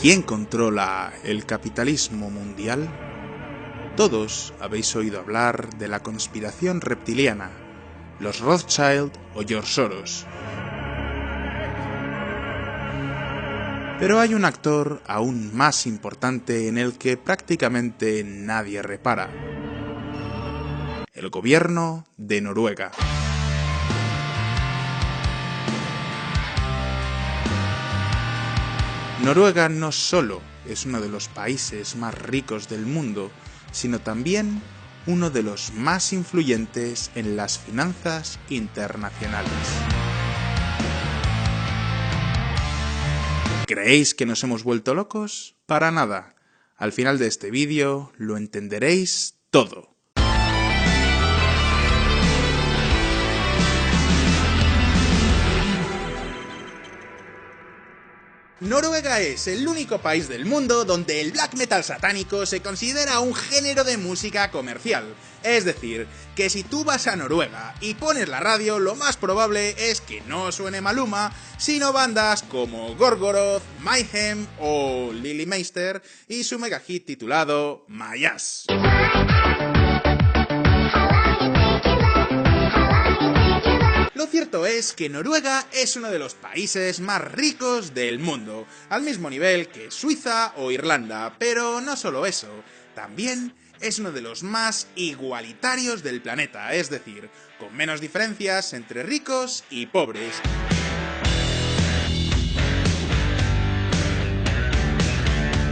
¿Quién controla el capitalismo mundial? Todos habéis oído hablar de la conspiración reptiliana, los Rothschild o George Soros. Pero hay un actor aún más importante en el que prácticamente nadie repara: el gobierno de Noruega. Noruega no solo es uno de los países más ricos del mundo, sino también uno de los más influyentes en las finanzas internacionales. ¿Creéis que nos hemos vuelto locos? Para nada. Al final de este vídeo lo entenderéis todo. Noruega es el único país del mundo donde el black metal satánico se considera un género de música comercial. Es decir, que si tú vas a Noruega y pones la radio, lo más probable es que no suene Maluma, sino bandas como Gorgoroth, Mayhem o Lily Meister y su mega hit titulado My Ass. Lo cierto es que Noruega es uno de los países más ricos del mundo, al mismo nivel que Suiza o Irlanda, pero no solo eso, también es uno de los más igualitarios del planeta, es decir, con menos diferencias entre ricos y pobres.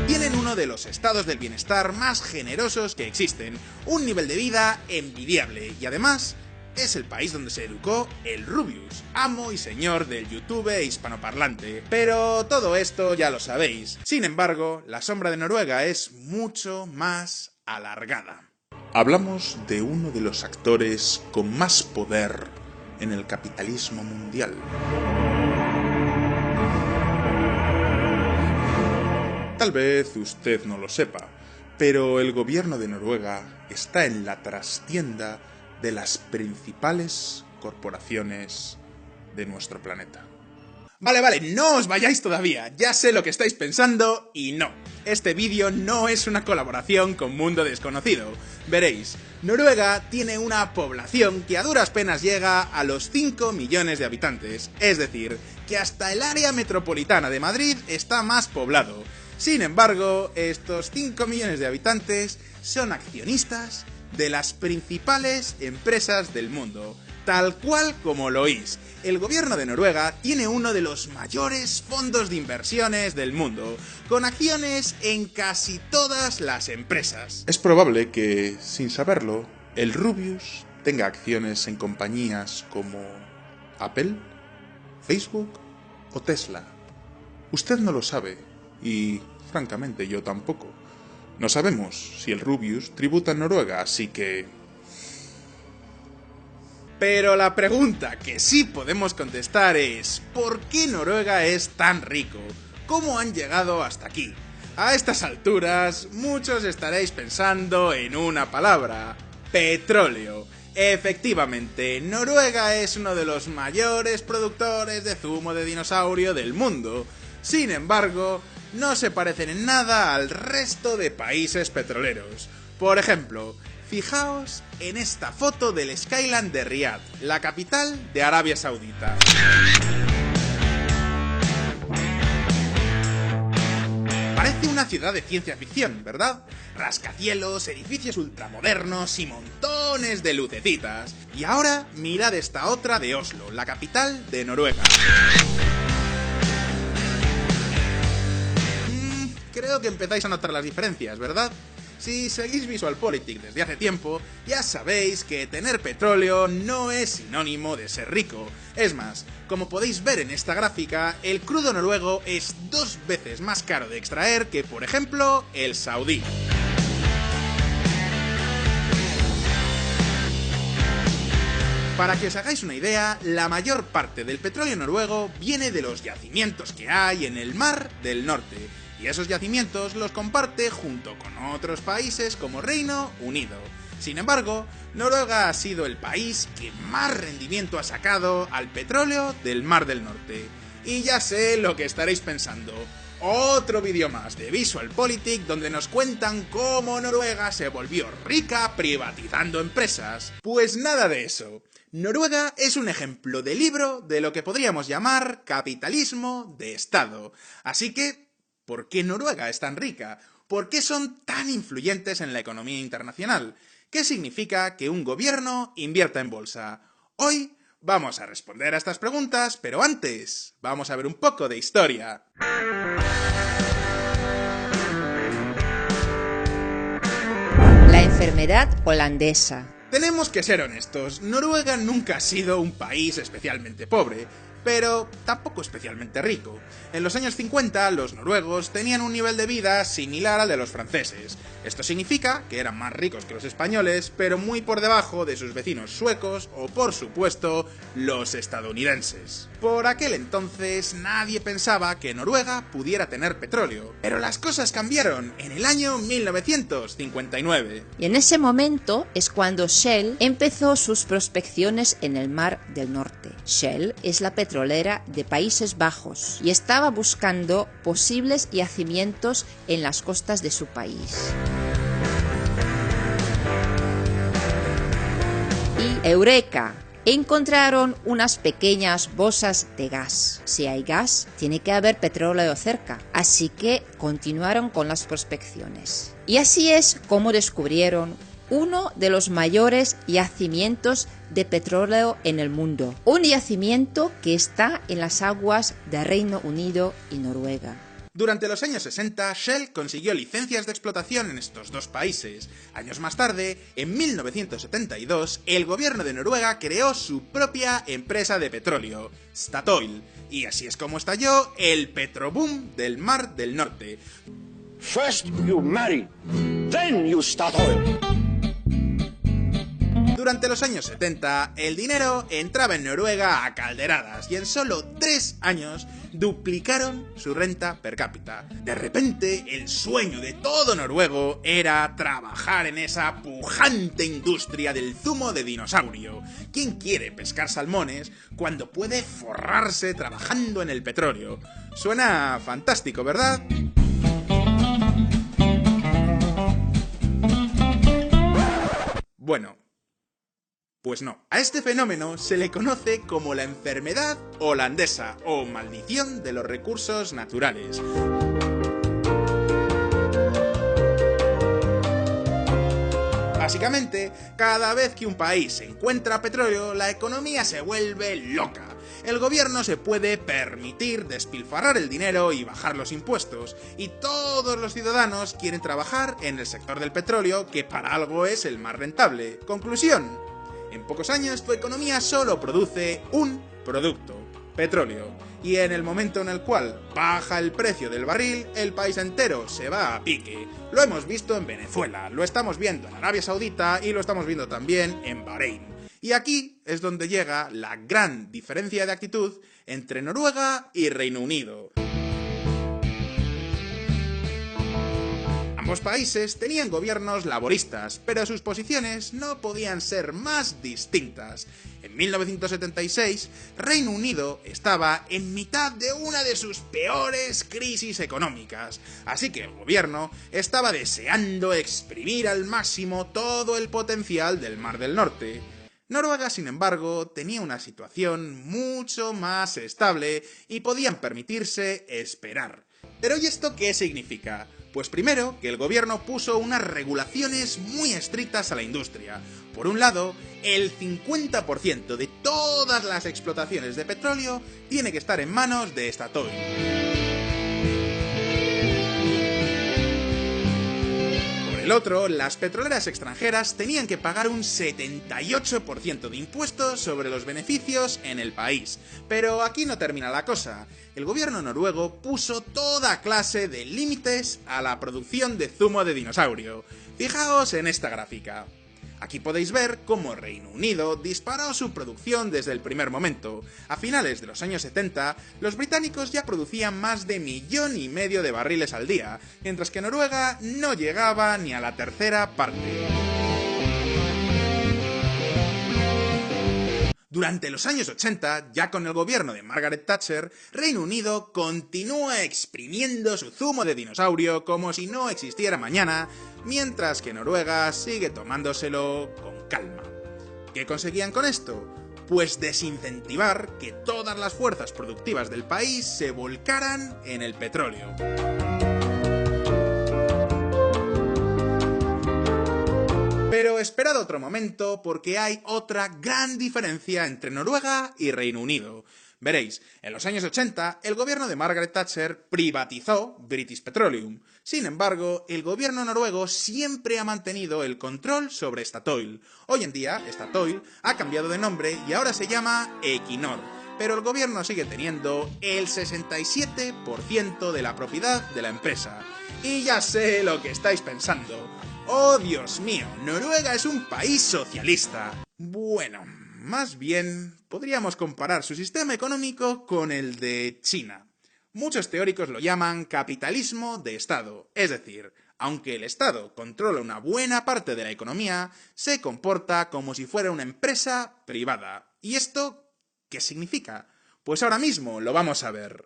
Tienen uno de los estados del bienestar más generosos que existen, un nivel de vida envidiable y además es el país donde se educó el Rubius, amo y señor del YouTube hispanoparlante. Pero todo esto ya lo sabéis. Sin embargo, la sombra de Noruega es mucho más alargada. Hablamos de uno de los actores con más poder en el capitalismo mundial. Tal vez usted no lo sepa, pero el gobierno de Noruega está en la trastienda de las principales corporaciones de nuestro planeta. Vale, no os vayáis todavía, ya sé lo que estáis pensando y no. Este vídeo no es una colaboración con Mundo Desconocido. Veréis, Noruega tiene una población que a duras penas llega a los 5 millones de habitantes, es decir, que hasta el área metropolitana de Madrid está más poblado. Sin embargo, estos 5 millones de habitantes son accionistas de las principales empresas del mundo, tal cual como lo oís. El gobierno de Noruega tiene uno de los mayores fondos de inversiones del mundo, con acciones en casi todas las empresas. Es probable que, sin saberlo, el Rubius tenga acciones en compañías como Apple, Facebook o Tesla. Usted no lo sabe, y francamente yo tampoco. No sabemos si el Rubius tributa en Noruega, así que... Pero la pregunta que sí podemos contestar es: ¿por qué Noruega es tan rico? ¿Cómo han llegado hasta aquí? A estas alturas, muchos estaréis pensando en una palabra: petróleo. Efectivamente, Noruega es uno de los mayores productores de zumo de dinosaurio del mundo. Sin embargo, no se parecen en nada al resto de países petroleros. Por ejemplo, fijaos en esta foto del Skyline de Riad, la capital de Arabia Saudita. Parece una ciudad de ciencia ficción, ¿verdad? Rascacielos, edificios ultramodernos y montones de lucecitas. Y ahora mirad esta otra de Oslo, la capital de Noruega. Creo que empezáis a notar las diferencias, ¿verdad? Si seguís VisualPolitik desde hace tiempo, ya sabéis que tener petróleo no es sinónimo de ser rico. Es más, como podéis ver en esta gráfica, el crudo noruego es 2 veces más caro de extraer que, por ejemplo, el saudí. Para que os hagáis una idea, la mayor parte del petróleo noruego viene de los yacimientos que hay en el Mar del Norte, y esos yacimientos los comparte junto con otros países como Reino Unido. Sin embargo, Noruega ha sido el país que más rendimiento ha sacado al petróleo del Mar del Norte. Y ya sé lo que estaréis pensando: Otro vídeo más de VisualPolitik donde nos cuentan cómo Noruega se volvió rica privatizando empresas. Pues nada de eso. Noruega es un ejemplo de libro de lo que podríamos llamar capitalismo de Estado. Así que, ¿por qué Noruega es tan rica? ¿Por qué son tan influyentes en la economía internacional? ¿Qué significa que un gobierno invierta en bolsa? Hoy vamos a responder a estas preguntas, pero antes vamos a ver un poco de historia. La enfermedad holandesa. Tenemos que ser honestos, Noruega nunca ha sido un país especialmente pobre, pero tampoco especialmente rico. En los años 50, los noruegos tenían un nivel de vida similar al de los franceses. Esto significa que eran más ricos que los españoles, pero muy por debajo de sus vecinos suecos o, por supuesto, los estadounidenses. Por aquel entonces, nadie pensaba que Noruega pudiera tener petróleo. Pero las cosas cambiaron en el año 1959. Y en ese momento es cuando Shell empezó sus prospecciones en el Mar del Norte. Shell es la petrolera de Países Bajos y estaba buscando posibles yacimientos en las costas de su país. Y ¡eureka! Encontraron unas pequeñas bolsas de gas. Si hay gas, tiene que haber petróleo cerca, así que continuaron con las prospecciones. Y así es como descubrieron uno de los mayores yacimientos de petróleo en el mundo. Un yacimiento que está en las aguas de Reino Unido y Noruega. Durante los años 60, Shell consiguió licencias de explotación en estos dos países. Años más tarde, en 1972, el gobierno de Noruega creó su propia empresa de petróleo, Statoil, y así es como estalló el petroboom del Mar del Norte. First you marry, then you start oil. Durante los años 70, el dinero entraba en Noruega a calderadas y en solo 3 años duplicaron su renta per cápita. De repente, el sueño de todo noruego era trabajar en esa pujante industria del zumo de dinosaurio. ¿Quién quiere pescar salmones cuando puede forrarse trabajando en el petróleo? Suena fantástico, ¿verdad? Bueno, pues no. A este fenómeno se le conoce como la enfermedad holandesa o maldición de los recursos naturales. Básicamente, cada vez que un país encuentra petróleo, la economía se vuelve loca. El gobierno se puede permitir despilfarrar el dinero y bajar los impuestos, y todos los ciudadanos quieren trabajar en el sector del petróleo, que para algo es el más rentable. Conclusión: en pocos años tu economía solo produce un producto, petróleo, y en el momento en el cual baja el precio del barril, el país entero se va a pique. Lo hemos visto en Venezuela, lo estamos viendo en Arabia Saudita y lo estamos viendo también en Bahrein. Y aquí es donde llega la gran diferencia de actitud entre Noruega y Reino Unido. Ambos países tenían gobiernos laboristas, pero sus posiciones no podían ser más distintas. En 1976, Reino Unido estaba en mitad de una de sus peores crisis económicas, así que el gobierno estaba deseando exprimir al máximo todo el potencial del Mar del Norte. Noruega, sin embargo, tenía una situación mucho más estable y podían permitirse esperar. Pero ¿y esto qué significa? Pues primero, que el gobierno puso unas regulaciones muy estrictas a la industria. Por un lado, el 50% de todas las explotaciones de petróleo tiene que estar en manos de Statoil. Por el otro, las petroleras extranjeras tenían que pagar un 78% de impuestos sobre los beneficios en el país. Pero aquí no termina la cosa. El gobierno noruego puso toda clase de límites a la producción de zumo de dinosaurio. Fijaos en esta gráfica. Aquí podéis ver cómo Reino Unido disparó su producción desde el primer momento. A finales de los años 70, los británicos ya producían más de 1,5 millones de barriles al día, mientras que Noruega no llegaba ni a la tercera parte. Durante los años 80, ya con el gobierno de Margaret Thatcher, Reino Unido continúa exprimiendo su zumo de dinosaurio como si no existiera mañana, mientras que Noruega sigue tomándoselo con calma. ¿Qué conseguían con esto? Pues desincentivar que todas las fuerzas productivas del país se volcaran en el petróleo. Pero esperad otro momento, porque hay otra gran diferencia entre Noruega y Reino Unido. Veréis, en los años 80, el gobierno de Margaret Thatcher privatizó British Petroleum. Sin embargo, el gobierno noruego siempre ha mantenido el control sobre Statoil. Hoy en día, Statoil ha cambiado de nombre y ahora se llama Equinor, pero el gobierno sigue teniendo el 67% de la propiedad de la empresa. Y ya sé lo que estáis pensando. ¡Oh, Dios mío! Noruega es un país socialista. Bueno, más bien podríamos comparar su sistema económico con el de China. Muchos teóricos lo llaman capitalismo de Estado, es decir, aunque el Estado controla una buena parte de la economía, se comporta como si fuera una empresa privada. ¿Y esto qué significa? Pues ahora mismo lo vamos a ver.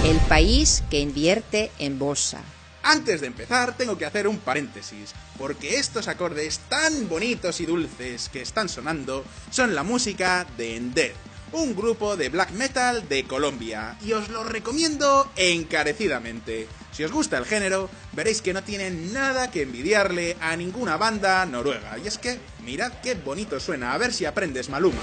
El país que invierte en bolsa. Antes de empezar, tengo que hacer un paréntesis, porque estos acordes tan bonitos y dulces que están sonando son la música de Endeavor, un grupo de black metal de Colombia, y os lo recomiendo encarecidamente. Si os gusta el género, veréis que no tienen nada que envidiarle a ninguna banda noruega, y es que, mirad qué bonito suena, a ver si aprendes, Maluma.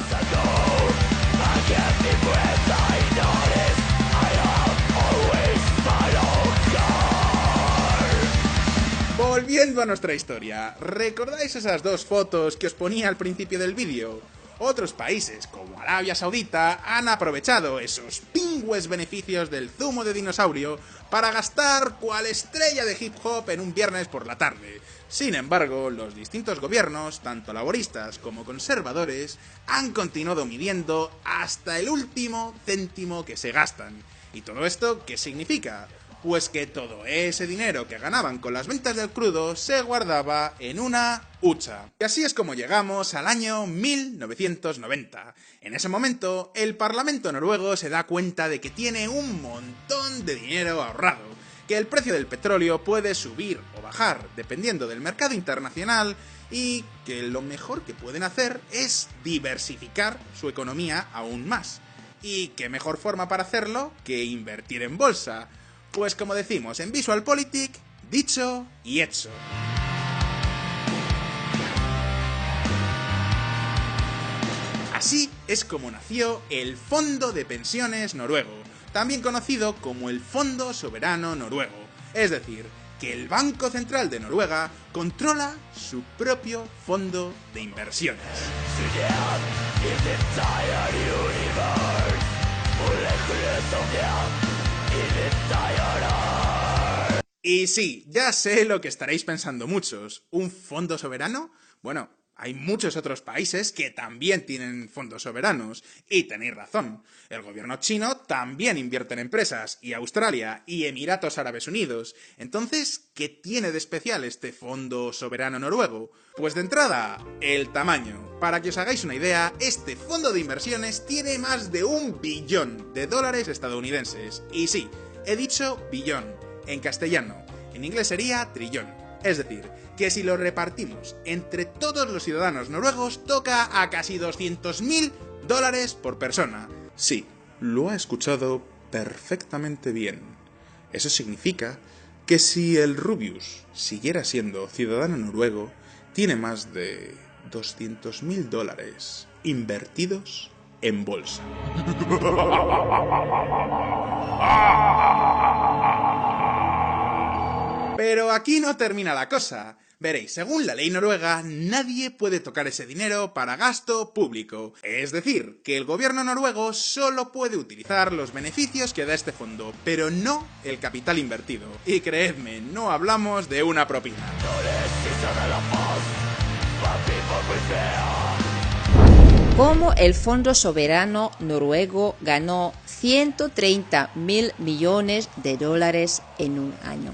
Volviendo a nuestra historia, ¿recordáis esas dos fotos que os ponía al principio del vídeo? Otros países, como Arabia Saudita, han aprovechado esos pingües beneficios del zumo de dinosaurio para gastar cual estrella de hip hop en un viernes por la tarde. Sin embargo, los distintos gobiernos, tanto laboristas como conservadores, han continuado midiendo hasta el último céntimo que se gastan. ¿Y todo esto qué significa? Pues que todo ese dinero que ganaban con las ventas del crudo se guardaba en una hucha. Y así es como llegamos al año 1990. En ese momento, el Parlamento noruego se da cuenta de que tiene un montón de dinero ahorrado, que el precio del petróleo puede subir o bajar dependiendo del mercado internacional y que lo mejor que pueden hacer es diversificar su economía aún más. ¿Y qué mejor forma para hacerlo que invertir en bolsa? Pues como decimos en VisualPolitik, dicho y hecho. Así es como nació el Fondo de Pensiones Noruego, también conocido como el Fondo Soberano Noruego, es decir, que el Banco Central de Noruega controla su propio fondo de inversiones. Y sí, ya sé lo que estaréis pensando muchos. ¿Un fondo soberano? Bueno, hay muchos otros países que también tienen fondos soberanos. Y tenéis razón. El gobierno chino también invierte en empresas, y Australia, y Emiratos Árabes Unidos. Entonces, ¿qué tiene de especial este fondo soberano noruego? Pues de entrada, el tamaño. Para que os hagáis una idea, este fondo de inversiones tiene más de $1 billón estadounidenses. Y sí, he dicho billón. En castellano, en inglés sería trillón. Es decir, que si lo repartimos entre todos los ciudadanos noruegos, toca a casi $200.000 por persona. Sí, lo ha escuchado perfectamente bien. Eso significa que si el Rubius siguiera siendo ciudadano noruego, tiene más de $200.000 invertidos en bolsa. Pero aquí no termina la cosa. Veréis, según la ley noruega, nadie puede tocar ese dinero para gasto público. Es decir, que el gobierno noruego solo puede utilizar los beneficios que da este fondo, pero no el capital invertido. Y creedme, no hablamos de una propina. Cómo el Fondo Soberano Noruego ganó $130.000 millones en un año.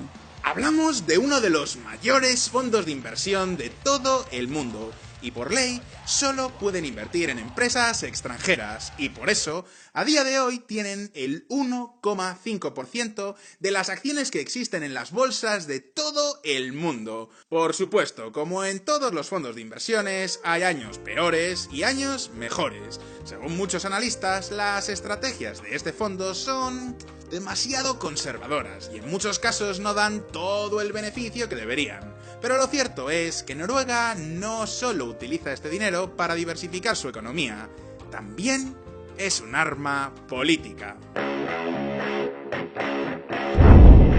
Hablamos de uno de los mayores fondos de inversión de todo el mundo, y por ley solo pueden invertir en empresas extranjeras, y por eso, a día de hoy tienen el 1,5% de las acciones que existen en las bolsas de todo el mundo. Por supuesto, como en todos los fondos de inversiones, hay años peores y años mejores. Según muchos analistas, las estrategias de este fondo son demasiado conservadoras y en muchos casos no dan todo el beneficio que deberían. Pero lo cierto es que Noruega no solo utiliza este dinero para diversificar su economía, también es un arma política.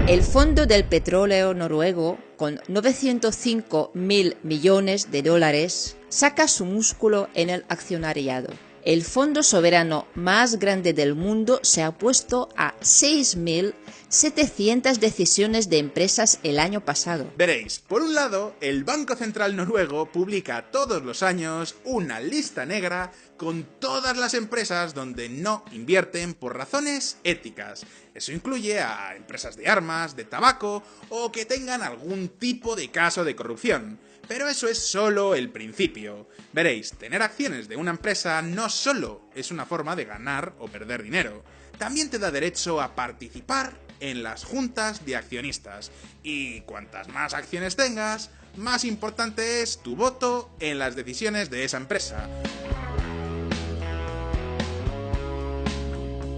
El Fondo del Petróleo Noruego, con 905.000 millones de dólares, saca su músculo en el accionariado. El fondo soberano más grande del mundo se ha opuesto a 6.700 decisiones de empresas el año pasado. Veréis, por un lado, el Banco Central Noruego publica todos los años una lista negra con todas las empresas donde no invierten por razones éticas. Eso incluye a empresas de armas, de tabaco o que tengan algún tipo de caso de corrupción. Pero eso es solo el principio. Veréis, tener acciones de una empresa no solo es una forma de ganar o perder dinero, también te da derecho a participar en las juntas de accionistas. Y cuantas más acciones tengas, más importante es tu voto en las decisiones de esa empresa.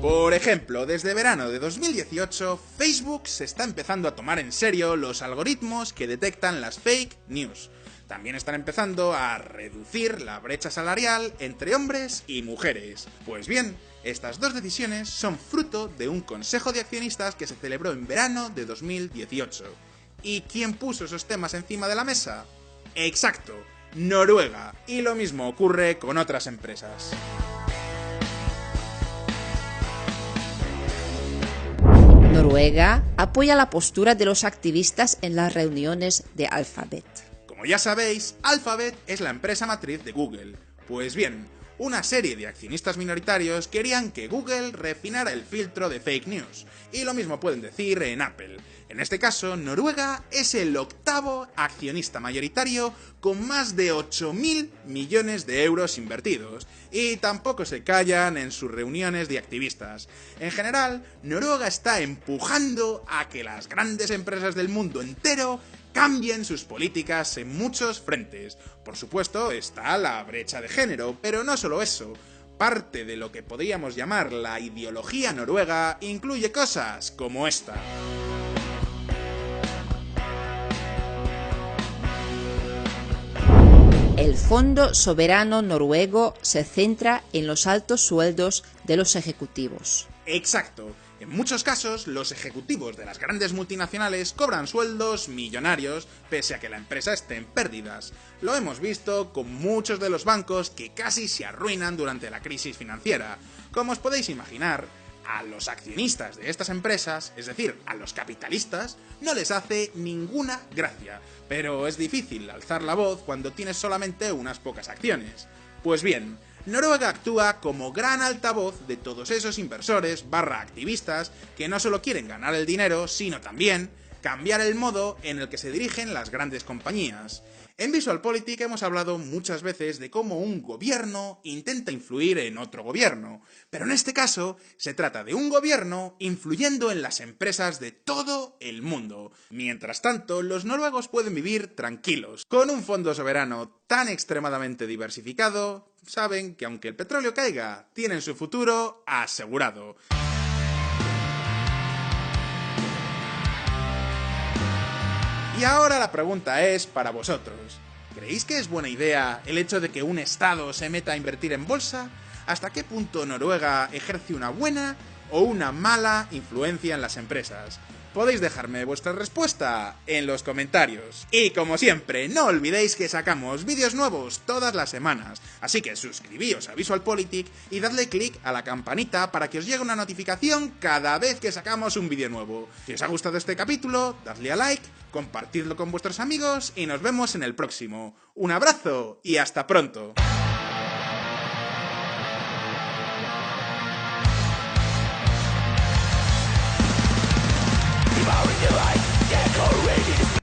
Por ejemplo, desde verano de 2018, Facebook se está empezando a tomar en serio los algoritmos que detectan las fake news. También están empezando a reducir la brecha salarial entre hombres y mujeres. Pues bien, estas dos decisiones son fruto de un consejo de accionistas que se celebró en verano de 2018. ¿Y quién puso esos temas encima de la mesa? Exacto, Noruega. Y lo mismo ocurre con otras empresas. Noruega apoya la postura de los activistas en las reuniones de Alphabet. Como ya sabéis, Alphabet es la empresa matriz de Google. Pues bien, una serie de accionistas minoritarios querían que Google refinara el filtro de fake news, y lo mismo pueden decir en Apple. En este caso, Noruega es el octavo accionista mayoritario con más de 8.000 millones de euros invertidos, y tampoco se callan en sus reuniones de activistas. En general, Noruega está empujando a que las grandes empresas del mundo entero cambien sus políticas en muchos frentes. Por supuesto, está la brecha de género, pero no solo eso. Parte de lo que podríamos llamar la ideología noruega incluye cosas como esta. El Fondo Soberano Noruego se centra en los altos sueldos de los ejecutivos. Exacto. En muchos casos, los ejecutivos de las grandes multinacionales cobran sueldos millonarios pese a que la empresa esté en pérdidas. Lo hemos visto con muchos de los bancos que casi se arruinan durante la crisis financiera. Como os podéis imaginar, a los accionistas de estas empresas, es decir, a los capitalistas, no les hace ninguna gracia. Pero es difícil alzar la voz cuando tienes solamente unas pocas acciones. Pues bien, Noruega actúa como gran altavoz de todos esos inversores / activistas que no solo quieren ganar el dinero, sino también cambiar el modo en el que se dirigen las grandes compañías. En VisualPolitik hemos hablado muchas veces de cómo un gobierno intenta influir en otro gobierno, pero en este caso se trata de un gobierno influyendo en las empresas de todo el mundo. Mientras tanto, los noruegos pueden vivir tranquilos. Con un fondo soberano tan extremadamente diversificado, saben que aunque el petróleo caiga, tienen su futuro asegurado. Y ahora la pregunta es para vosotros. ¿Creéis que es buena idea el hecho de que un Estado se meta a invertir en bolsa? ¿Hasta qué punto Noruega ejerce una buena o una mala influencia en las empresas? Podéis dejarme vuestra respuesta en los comentarios. Y como siempre, no olvidéis que sacamos vídeos nuevos todas las semanas, así que suscribíos a VisualPolitik y dadle click a la campanita para que os llegue una notificación cada vez que sacamos un vídeo nuevo. Si os ha gustado este capítulo, dadle a like, compartidlo con vuestros amigos y nos vemos en el próximo. Un abrazo y hasta pronto.